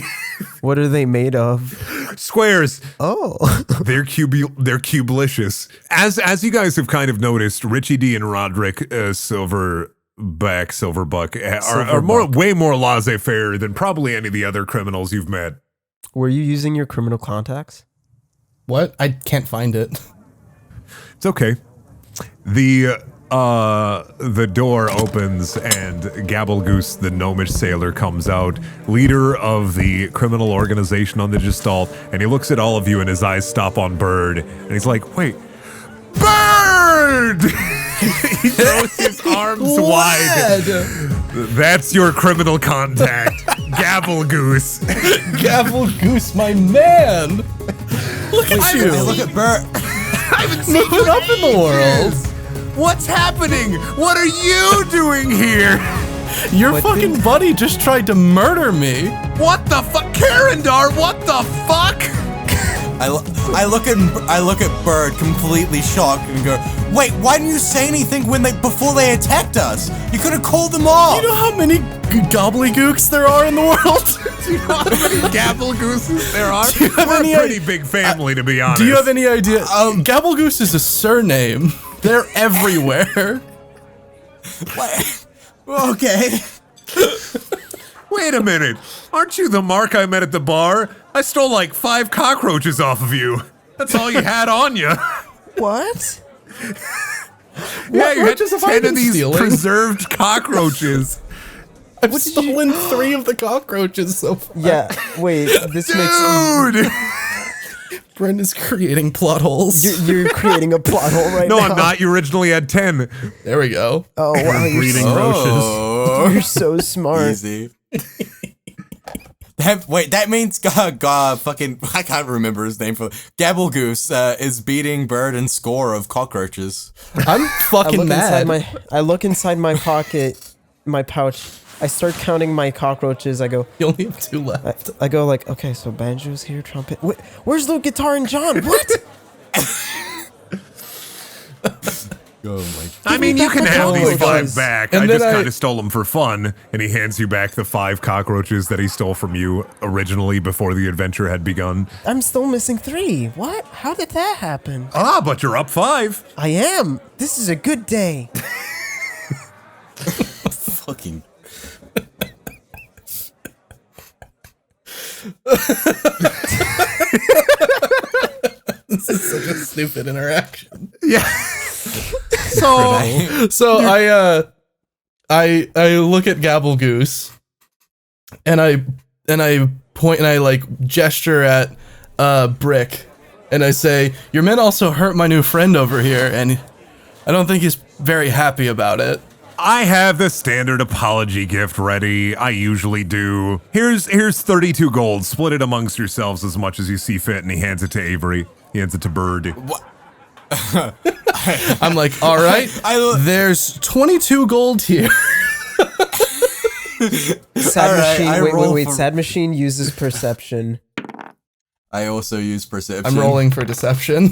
What are they made of? Squares. Oh. They're cubelicious. As you guys have kind of noticed, Richie D and Roderick Silverbuck are way more laissez-faire than probably any of the other criminals you've met. Were you using your criminal contacts? What? I can't find it. It's okay. The The door opens and Gabblegoose, the gnomish sailor, comes out, leader of the criminal organization on the Gestalt, and he looks at all of you and his eyes stop on Bird, and he's like, wait, Bird! He throws his arms wide. That's your criminal contact, Gabblegoose. Gabblegoose, my man! Look at you! Hey, look at Bert. Moving up in the world! What's happening? What are you doing here? Your fucking buddy just tried to murder me! What the fuck? Karendar, what the fuck? I look at Bird completely shocked and go, wait, why didn't you say anything before they attacked us? You could have called them off. You know how many gobbledygooks there are in the world? Do you know how many Gabblegooses there are? Do you have We're any a pretty big family, to be honest. Do you have any idea? Gabblegoose is a surname. They're everywhere. What? Okay. Wait a minute. Aren't you the Mark I met at the bar? I stole like 5 cockroaches off of you. That's all you had on you. What? Yeah, you had roaches have 10 I of been these stealing? preserved cockroaches. I've stolen 3 of the cockroaches so far. Yeah, wait, this makes... Dude! Brenda's creating plot holes. You're creating a plot hole right No, now. I'm not. You originally had 10. There we go. Oh, wow, Breeding roaches. Oh, you're so smart. easy. That means God, fucking, I can't remember his name for Gabblegoose is beating Bird in score of cockroaches. I'm fucking mad. I look inside my pocket, my pouch. I start counting my cockroaches. I go. You only have 2 left. I go like, okay, so banjo's here, trumpet. Where's the guitar and John? What? I mean, you can back have my these 5 cockroaches. back. And I then just I- kind of stole them for fun. And he hands you back the 5 cockroaches that he stole from you originally before the adventure had begun. I'm still missing 3. What? How did that happen? Ah, but you're up 5. I am. This is a good day. Fucking. This is such a stupid interaction. Yeah. So I look at Gabblegoose and I point and I like gesture at Brick and I say, your men also hurt my new friend over here and I don't think he's very happy about it. I have the standard apology gift ready. I usually do. Here's 32 gold. Split it amongst yourselves as much as you see fit. And he hands it to Avery. He hands it to Bird. I'm like, all right, there's 22 gold here. Sad All right, Machine. I Wait. roll for- Sad Machine uses perception. I also use perception. I'm rolling for deception.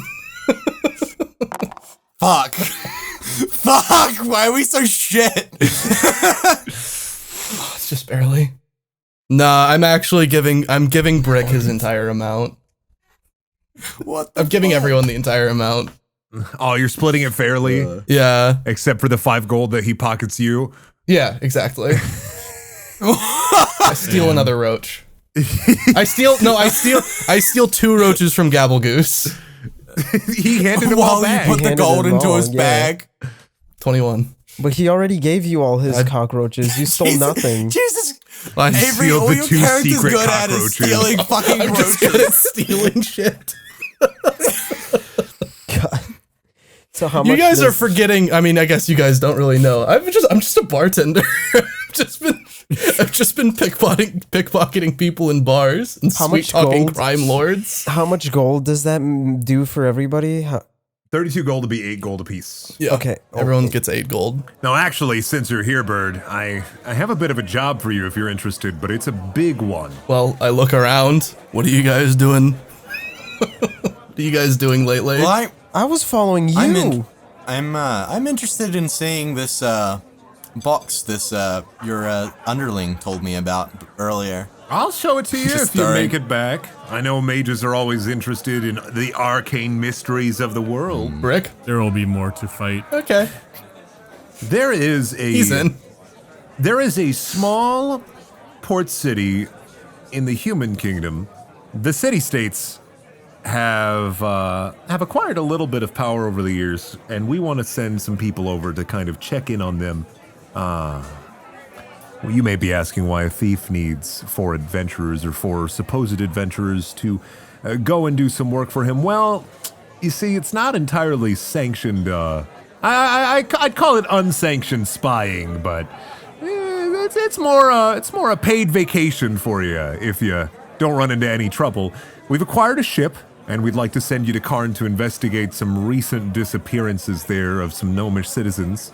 Fuck. Fuck. Why are we so shit? It's just barely. Nah, I'm giving Brick his entire amount. What? I'm giving everyone the entire amount. Oh, you're splitting it fairly? Yeah. Except for the 5 gold that he pockets you? Yeah, exactly. I steal another roach. I steal 2 roaches from Gabblegoose. He handed him While all you back. put the handed gold them into all, his yeah. bag. 21. But he already gave you all his cockroaches. You stole nothing. Jesus. I Avery, sealed all the your 2 character's secret good at is cockroaches. stealing fucking I'm just good at roaches. stealing shit. God. So how You much? guys are does- forgetting. I mean, I guess you guys don't really know. I'm just a bartender. I've just been pickpocketing people in bars and How sweet much talking gold? crime lords. How much gold does that do for everybody? 32 gold to be 8 gold apiece. Yeah. Okay. Everyone gets 8 gold. Now, actually, since you're here, Bird, I have a bit of a job for you if you're interested, but it's a big one. Well, I look around. What are you guys doing? What are you guys doing lately? Well, I was following you. I'm interested in seeing this box this your underling told me about earlier. I'll show it to you Just if you throwing- make it back. I know mages are always interested in the arcane mysteries of the world. Brick? There will be more to fight. Okay. There is He's in. There is a small port city in the human kingdom. The city-states have acquired a little bit of power over the years, and we want to send some people over to kind of check in on them. Well, you may be asking why a thief needs 4 adventurers or 4 supposed adventurers to go and do some work for him. Well, you see, it's not entirely sanctioned. I'd call it unsanctioned spying, but it's more a paid vacation for you if you don't run into any trouble. We've acquired a ship, and we'd like to send you to Karn to investigate some recent disappearances there of some gnomish citizens.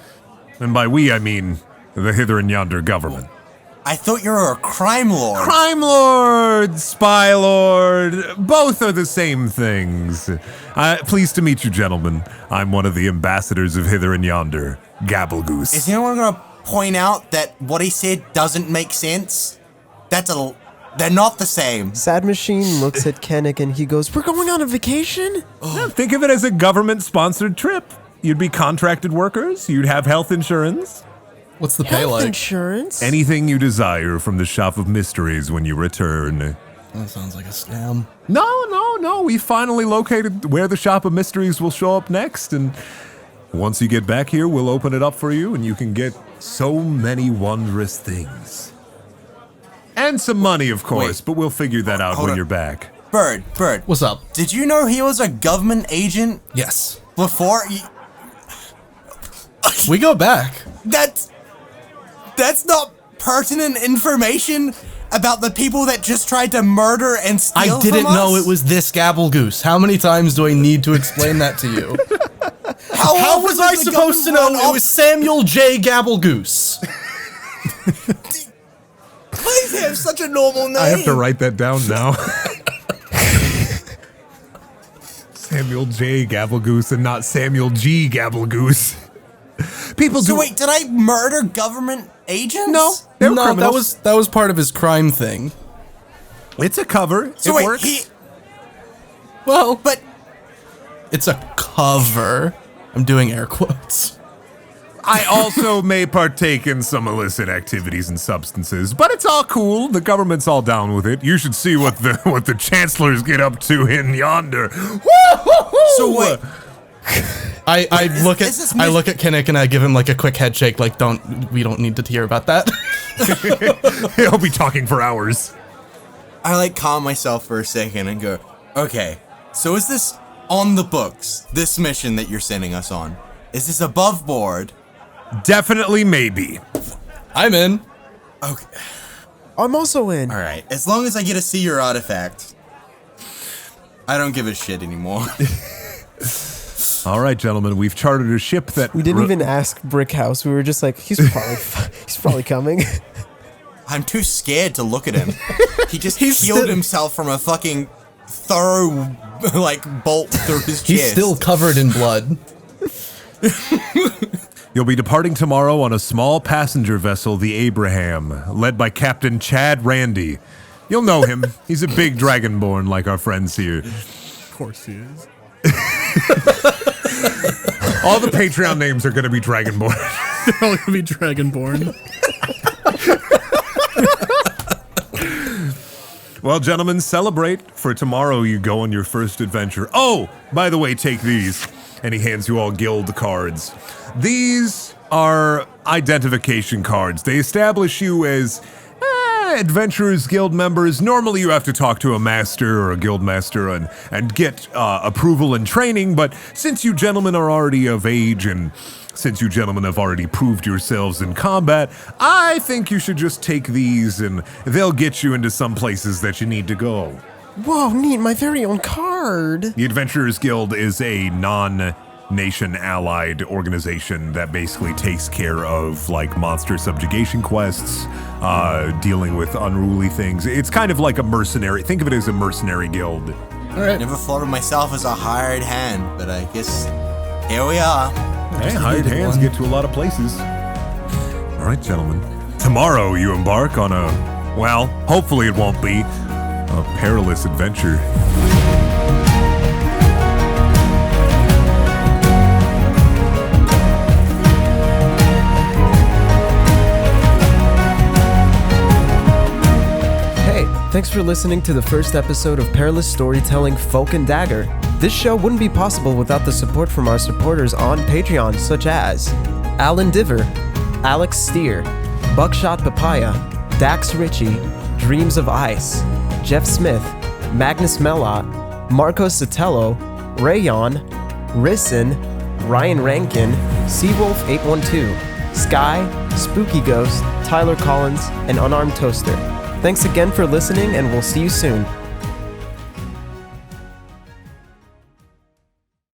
And by we, I mean the hither and yonder government. I thought you were a crime lord. Crime lord, spy lord, both are the same things. Pleased to meet you, gentlemen. I'm one of the ambassadors of hither and yonder, Gabblegoose. Is anyone going to point out that what he said doesn't make sense? They're not the same. Sad Machine looks at Kennick and he goes, "We're going on a vacation?" Yeah, think of it as a government-sponsored trip. You'd be contracted workers, you'd have health insurance. What's the pay Health like? insurance? Anything you desire from the Shop of Mysteries when you return. That sounds like a scam. No. We finally located where the Shop of Mysteries will show up next, and once you get back here, we'll open it up for you, and you can get so many wondrous things. And some money, of course, Wait. but we'll figure that out Hold when on. you're back. Bird, What's up? did you know he was a government agent Yes. before? We go back. That's not pertinent information about the people that just tried to murder and steal I didn't from us? know it was this Gabblegoose. How many times do I need to explain that to you? How How was I does the supposed to government know run it was Samuel J. Gabblegoose? Why does he have such a normal name? I have to write that down now. Samuel J. Gabblegoose and not Samuel G. Gabblegoose. People So do. wait, did I murder government agents? No, they're No, criminals. that was part of his crime thing. It's a cover. So it wait, works. Well, but it's a cover. I'm doing air quotes. I also may partake in some illicit activities and substances, but it's all cool. The government's all down with it. You should see what the chancellors get up to in yonder. So wait. I look is this at Kinnick and I give him like a quick head shake, like we don't need to hear about that. He'll be talking for hours. I like calm myself for a second and go, okay, so is this on the books, this mission that you're sending us on? Is this above board? Definitely, maybe. I'm in. Okay, I'm also in. alright, as long as I get to see your artifact, I don't give a shit anymore. All right, gentlemen, we've chartered a ship that We didn't even ask Brickhouse. We were just like, he's probably coming. I'm too scared to look at him. He just healed himself from a fucking thorough, bolt through his chest. He's still covered in blood. You'll be departing tomorrow on a small passenger vessel, the Abraham, led by Captain Chad Randy. You'll know him. He's a big dragonborn like our friends here. Of course he is. All the Patreon names are going to be dragonborn. They're all gonna be dragonborn. Well, gentlemen, celebrate. For tomorrow, you go on your first adventure. Oh, by the way, take these. And he hands you all guild cards. These are identification cards. They establish you as adventurers guild members. Normally you have to talk to a master or a guild master and get approval and training, but since you gentlemen are already of age and since you gentlemen have already proved yourselves in combat, I think you should just take these and they'll get you into some places that you need to go. Whoa, neat, my very own card. The Adventurers Guild is a non-nation allied organization that basically takes care of monster subjugation quests, dealing with unruly things. It's kind of like a mercenary. Think of it as a mercenary guild. All right. Never thought of myself as a hired hand, but I guess here we are. Hey, hired hands get to a lot of places. All right, gentlemen. Tomorrow you embark on hopefully it won't be, a perilous adventure. Hey, Thanks for listening to the first episode of Perilous Storytelling Folk and Dagger. This show wouldn't be possible without the support from our supporters on Patreon, such as Alan Diver, Alex Steer, Buckshot Papaya, Dax Ritchie, Dreams of Ice, Jeff Smith, Magnus Mellot, Marco Sotelo, Rayon, Risson, Ryan Rankin, Seawolf812, Sky, Spooky Ghost, Tyler Collins, and Unarmed Toaster. Thanks again for listening, and we'll see you soon.